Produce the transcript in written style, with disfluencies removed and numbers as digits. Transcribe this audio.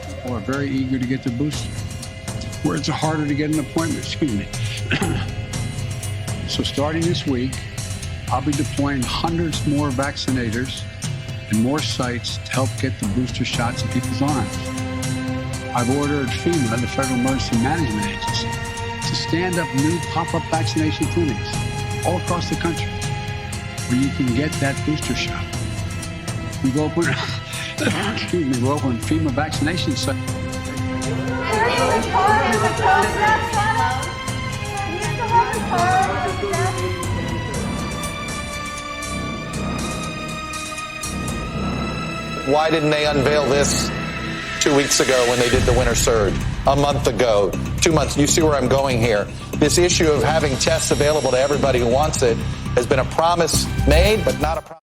People are very eager to get the booster. Where it's harder to get an appointment, excuse me. So starting this week, I'll be deploying hundreds more vaccinators and more sites to help get the booster shots in people's arms. I've ordered FEMA, the Federal Emergency Management Agency, to stand up new pop-up vaccination clinics all across the country where you can get that booster shot. We've opened, we've opened FEMA vaccination sites. Why didn't they unveil this 2 weeks ago when they did the winter surge? A month ago, 2 months. You see where I'm going here. This issue of having tests available to everybody who wants it has been a promise made, but not a promise.